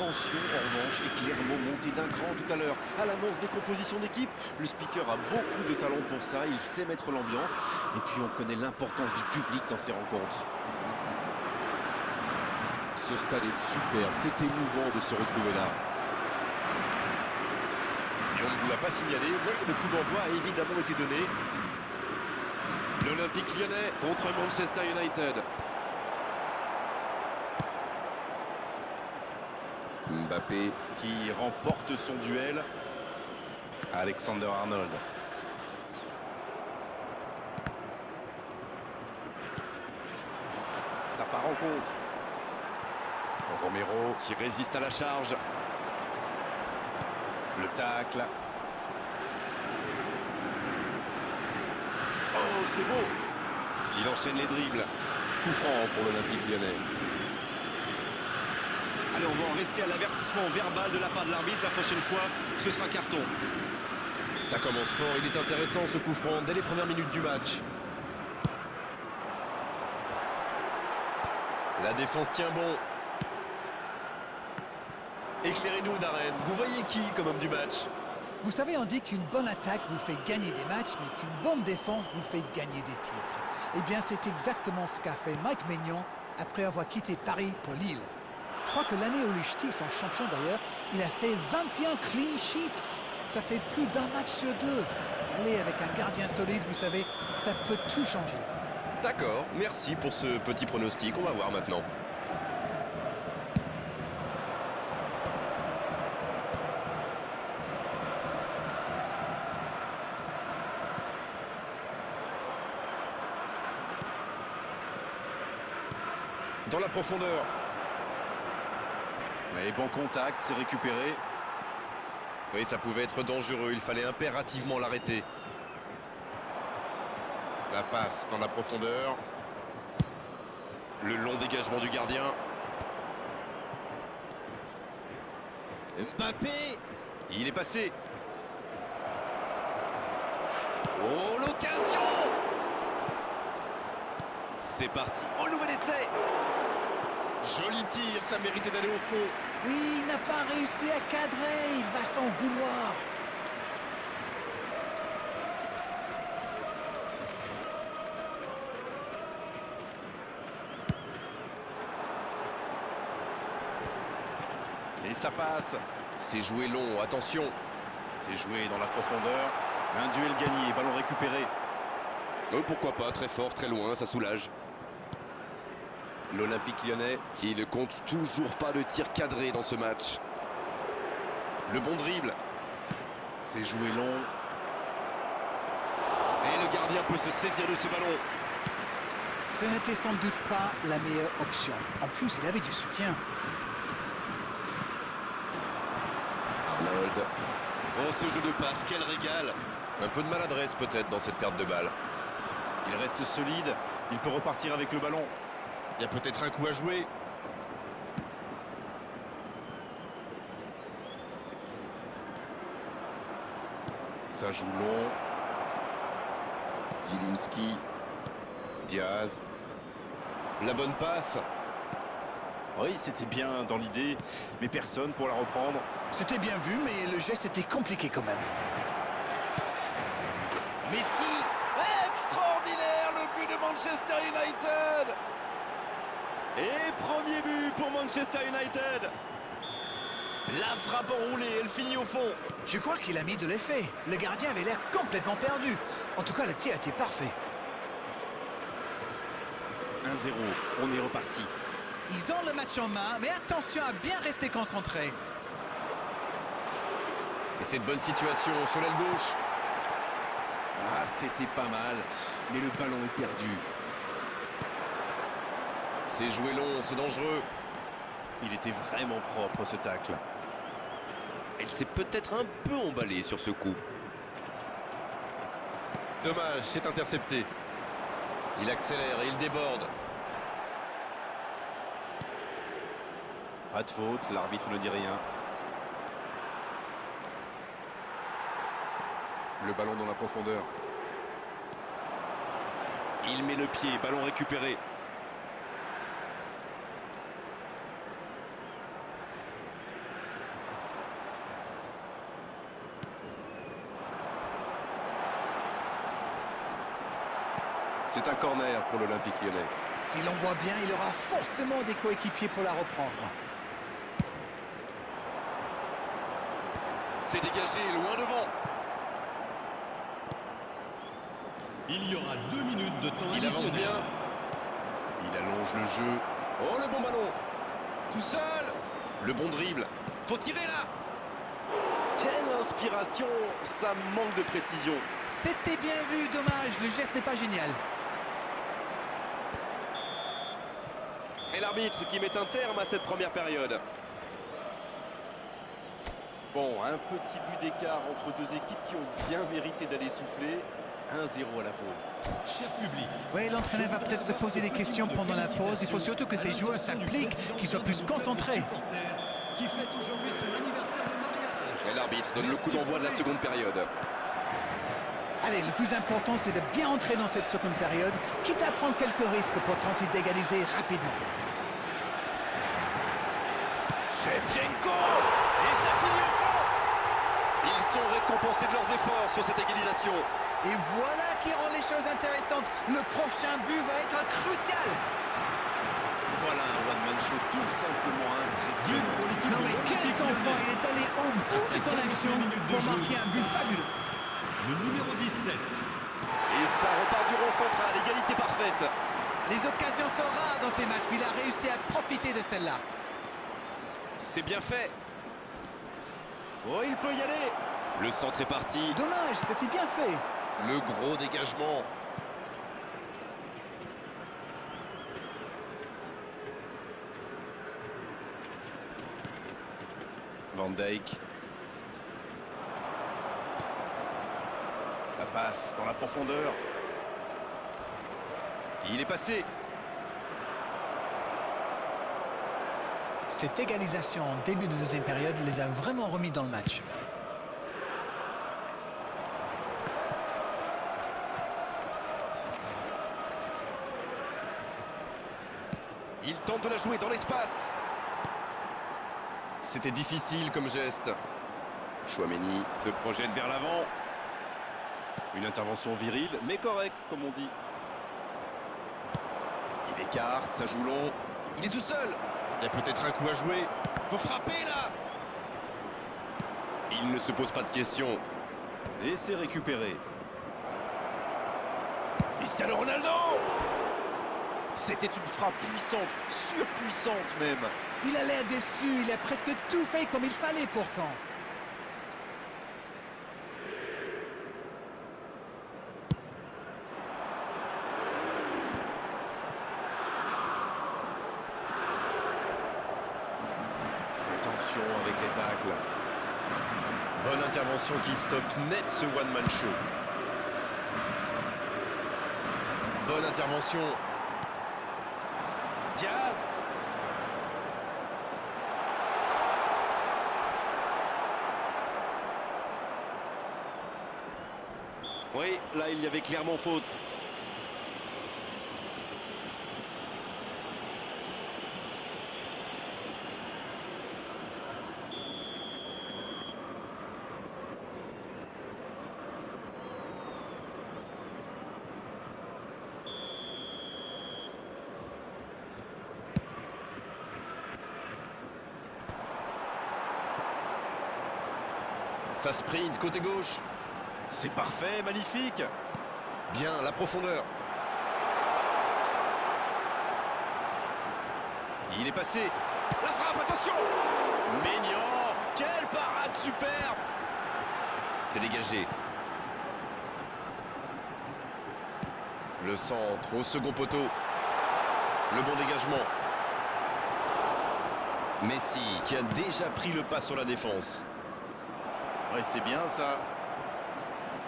tension, en revanche, est clairement montée d'un cran tout à l'heure. À l'annonce des compositions d'équipe, le speaker a beaucoup de talent pour ça, il sait mettre l'ambiance. Et puis on connaît l'importance du public dans ces rencontres. Ce stade est superbe, c'est émouvant de se retrouver là. Et on ne vous l'a pas signalé, mais le coup d'envoi a évidemment été donné. L'Olympique Lyonnais contre Manchester United. Mbappé qui remporte son duel. Alexander Arnold. Ça part en contre. Romero qui résiste à la charge. Le tacle. Oh, c'est beau. Il enchaîne les dribbles. Coup franc pour l'Olympique Lyonnais. Allez, on va en rester à l'avertissement verbal de la part de l'arbitre. La prochaine fois, ce sera carton. Ça commence fort, il est intéressant ce coup franc dès les premières minutes du match. La défense tient bon. Éclairez-nous, Darren. Vous voyez qui comme homme du match? Vous savez, on dit qu'une bonne attaque vous fait gagner des matchs, mais qu'une bonne défense vous fait gagner des titres. Eh bien, c'est exactement ce qu'a fait Mike Maignan après avoir quitté Paris pour Lille. Je crois que l'année où les Ch'tis sont champions d'ailleurs, il a fait 21 clean sheets. Ça fait plus d'un match sur deux. Allez, avec un gardien solide, vous savez, ça peut tout changer. D'accord, merci pour ce petit pronostic. On va voir maintenant. Dans la profondeur. Et bon contact, c'est récupéré. Oui, ça pouvait être dangereux, il fallait impérativement l'arrêter. La passe dans la profondeur. Le long dégagement du gardien. Mbappé. Il est passé. Oh, l'occasion! C'est parti. Oh, le nouvel essai! Joli tir, ça méritait d'aller au fond. Oui, il n'a pas réussi à cadrer, il va s'en vouloir. Et ça passe. C'est joué long, attention. C'est joué dans la profondeur. Un duel gagné, ballon récupéré. Oh, pourquoi pas, très fort, très loin, ça soulage. L'Olympique Lyonnais Qui ne compte toujours pas de tir cadré dans ce match. Le bon dribble. c'est joué long. Et le gardien peut se saisir de ce ballon. Ce n'était sans doute pas la meilleure option. En plus, il avait du soutien. Arnold. Oh, ce jeu de passe, quel régal. Un peu de maladresse peut-être dans cette perte de balle. Il reste solide, il peut repartir avec le ballon. Il y a peut-être un coup à jouer. Ça joue long. Zielinski. Diaz. La bonne passe. Oui, c'était bien dans l'idée, mais personne pour la reprendre. C'était bien vu, mais le geste était compliqué quand même. Messi. Extraordinaire, le but de Manchester United. Et premier but pour Manchester United. La frappe enroulée, elle finit au fond. Je crois qu'il a mis de l'effet. Le gardien avait l'air complètement perdu. En tout cas, le tir était parfait. 1-0, on est reparti. Ils ont le match en main, mais attention à bien rester concentré. Et cette bonne situation sur l'aile gauche. Ah, c'était pas mal, mais le ballon est perdu. C'est joué long, c'est dangereux. Il était vraiment propre ce tacle. Elle s'est peut-être un peu emballée sur ce coup. Dommage, c'est intercepté. Il accélère et il déborde. Pas de faute, l'arbitre ne dit rien. Le ballon dans la profondeur. Il met le pied, ballon récupéré. C'est un corner pour l'Olympique Lyonnais. Si l'on voit bien, il aura forcément des coéquipiers pour la reprendre. C'est dégagé, loin devant. Il y aura 2 minutes de temps Il avance additionnel. bien. Il allonge le jeu. Oh, le bon ballon. Tout seul. Le bon dribble. Faut tirer là. Quelle inspiration, ça manque de précision. C'était bien vu, dommage, le geste n'est pas génial. Et l'arbitre qui met un terme à cette première période. Bon, un petit but d'écart entre deux équipes qui ont bien mérité d'aller souffler. 1-0 à la pause. Cher public, Oui, l'entraîneur va peut-être se poser des questions pendant la pause. Il faut surtout que ces joueurs s'appliquent, qu'ils soient plus concentrés. qui fête aujourd'hui son anniversaire de mariage. Et l'arbitre donne le coup d'envoi de la seconde période. Allez, le plus important, c'est de bien entrer dans cette seconde période, quitte à prendre quelques risques pour tenter d'égaliser rapidement. Shevchenko. Et ça finit au fond. Ils sont récompensés de leurs efforts sur cette égalisation. Et voilà qui rend les choses intéressantes. Le prochain but va être crucial. Voilà un one-man show tout simplement impressionnant. Non mais quel sang-froid, il est allé au bout de son action pour marquer un but fabuleux. Le numéro 17. Et ça repart du rond central, égalité parfaite. Les occasions sont rares dans ces matchs, mais il a réussi à profiter de celle-là. C'est bien fait. Oh, il peut y aller. Le centre est parti. Dommage, c'était bien fait. Le gros dégagement. Van Dijk. La passe dans la profondeur. Il est passé. Cette égalisation en début de deuxième période les a vraiment remis dans le match. Il tente de la jouer dans l'espace. C'était difficile comme geste. Chouameni. Se projette vers l'avant. Une intervention virile, mais correcte, comme on dit. Il écarte, ça joue long. Il est tout seul. Il y a peut-être un coup à jouer. Faut frapper là. Il ne se pose pas de questions. Et c'est récupéré. Cristiano Ronaldo. C'était une frappe puissante, surpuissante même. Il a l'air déçu, il a presque tout fait comme il fallait pourtant. Attention avec les tacles. Bonne intervention qui stoppe net ce one-man show. Bonne intervention. Diaz. Oui, là il y avait clairement faute. Ça sprint côté gauche. C'est parfait, magnifique. Bien, la profondeur. Il est passé. La frappe, attention. Maignan, quelle parade superbe. C'est dégagé. Le centre au second poteau. Le bon dégagement. Messi qui a déjà pris le pas sur la défense. Ouais, c'est bien ça.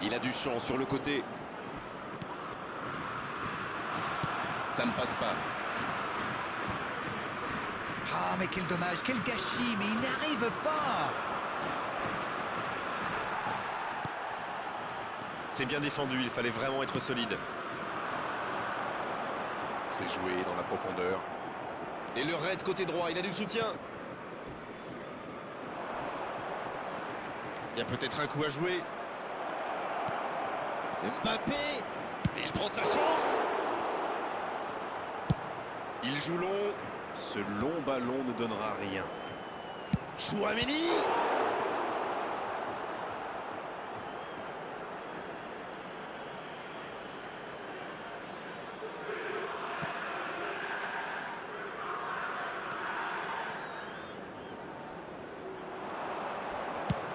Il a du champ sur le côté. Ça ne passe pas. Ah, mais quel dommage, quel gâchis, mais il n'arrive pas. C'est bien défendu, il fallait vraiment être solide. C'est joué dans la profondeur. Et le raid côté droit, il a du soutien. Il y a peut-être un coup à jouer. Mbappé. Il prend sa chance. Il joue long. Ce long ballon ne donnera rien. Chouameni.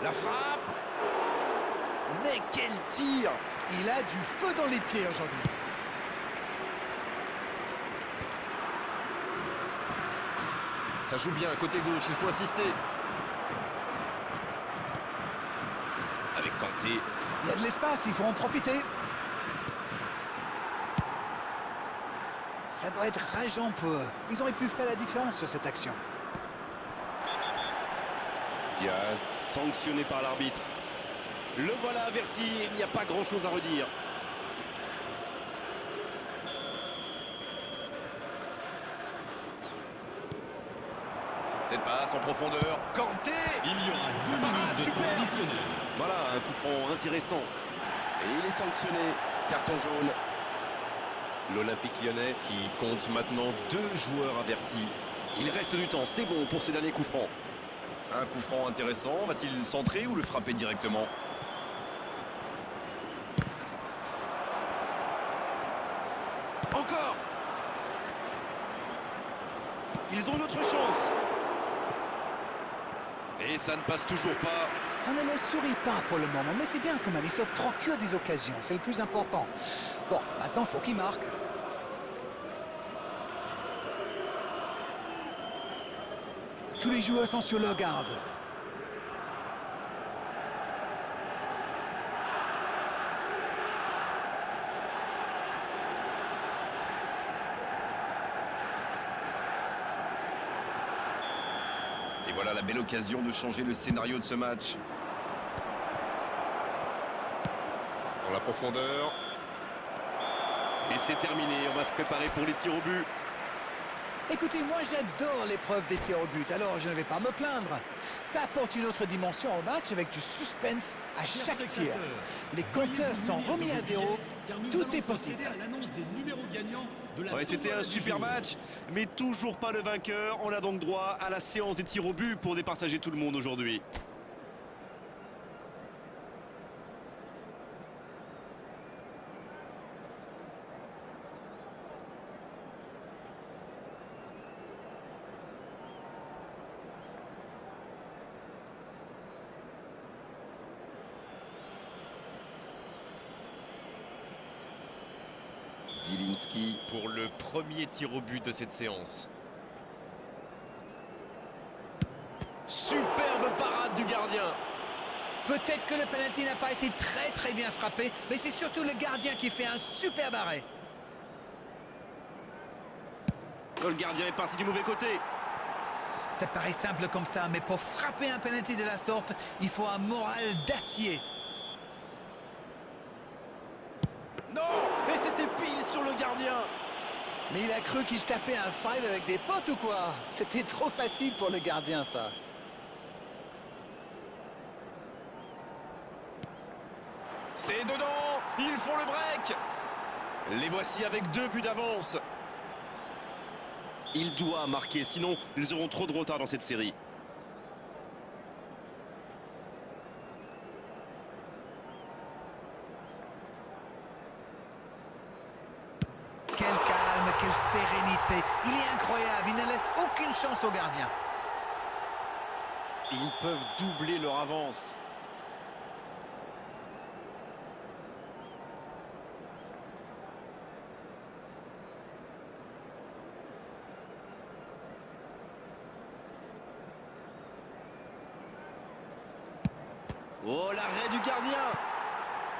La frappe. Mais quel tir! Il a du feu dans les pieds aujourd'hui. Ça joue bien, côté gauche, il faut assister. Avec Kanté. Il y a de l'espace, il faut en profiter. Ça doit être rageant pour eux. Ils auraient pu faire la différence sur cette action. Diaz, sanctionné par l'arbitre. Le voilà averti, il n'y a pas grand-chose à redire. Cette passe en profondeur. Kanté. Il y aura La 2 parade, minutes de super. temps additionnel. Voilà, un coup franc intéressant. Et il est sanctionné, carton jaune. L'Olympique lyonnais qui compte maintenant 2 joueurs avertis. Il reste du temps, c'est bon pour ce dernier coup franc. Un coup franc intéressant. Va-t-il centrer ou le frapper directement? Encore. Ils ont une autre chance. Et ça ne passe toujours pas. Ça ne leur sourit pas pour le moment, mais c'est bien quand même. Ils se procurent des occasions, c'est le plus important. Bon, maintenant, il faut qu'ils marquent. Tous les joueurs sont sur leur garde. Et voilà la belle occasion de changer le scénario de ce match. Dans la profondeur. Et c'est terminé, on va se préparer pour les tirs au but. Écoutez, moi j'adore l'épreuve des tirs au but, alors je ne vais pas me plaindre. Ça apporte une autre dimension au match avec du suspense à chaque tir. Les compteurs sont remis à zéro, tout est possible. Ouais, c'était un super match, mais toujours pas le vainqueur. On a donc droit à la séance des tirs au but pour départager tout le monde aujourd'hui. Zielinski pour le premier tir au but de cette séance. Superbe parade du gardien. Peut-être que le penalty n'a pas été très bien frappé, mais c'est surtout le gardien qui fait un superbe arrêt. Le gardien est parti du mauvais côté. Ça paraît simple comme ça, mais pour frapper un penalty de la sorte, il faut un moral d'acier. Non, et c'était pile sur le gardien. Mais il a cru qu'il tapait un five avec des potes ou quoi? C'était trop facile pour le gardien, ça. C'est dedans. Ils font le break. Les voici avec 2 buts d'avance. Il doit marquer, sinon ils auront trop de retard dans cette série. Quel calme, quelle sérénité. Il est incroyable, il ne laisse aucune chance au gardien. Ils peuvent doubler leur avance. Oh, l'arrêt du gardien.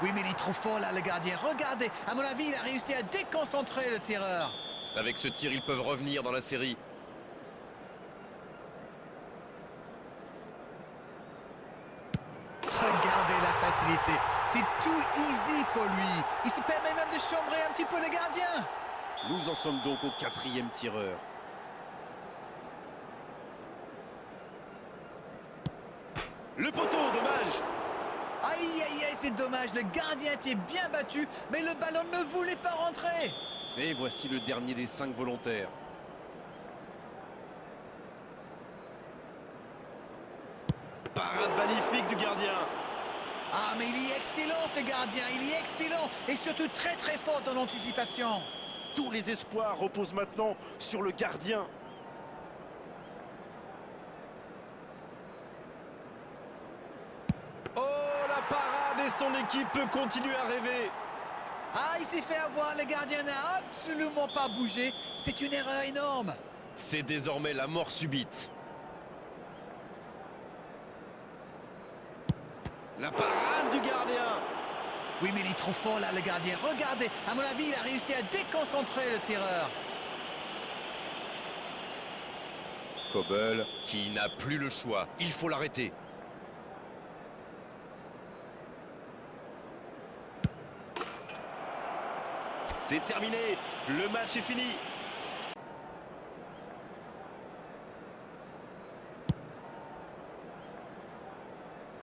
Oui, mais il est trop fort là, le gardien. Regardez, à mon avis, il a réussi à déconcentrer le tireur. Avec ce tir, ils peuvent revenir dans la série. Regardez la facilité. C'est tout easy pour lui. Il se permet même de chambrer un petit peu le gardien. Nous en sommes donc au 4e tireur. Le poteau, dommage. Aïe, aïe, aïe, c'est dommage. Le gardien était bien battu, mais le ballon ne voulait pas rentrer. Et voici le dernier des 5 volontaires. parade magnifique du gardien. Ah, mais il est excellent, ce gardien. Il est excellent. Et surtout très, très fort dans l'anticipation. Tous les espoirs reposent maintenant sur le gardien. Oh, la parade et son équipe peut continuer à rêver. Ah, il s'est fait avoir. Le gardien n'a absolument pas bougé. C'est une erreur énorme. C'est désormais la mort subite. La parade du gardien. Oui, mais il est trop fort, là, le gardien. Regardez, à mon avis, il a réussi à déconcentrer le tireur. Kobel qui n'a plus le choix. Il faut l'arrêter. C'est terminé. Le match est fini.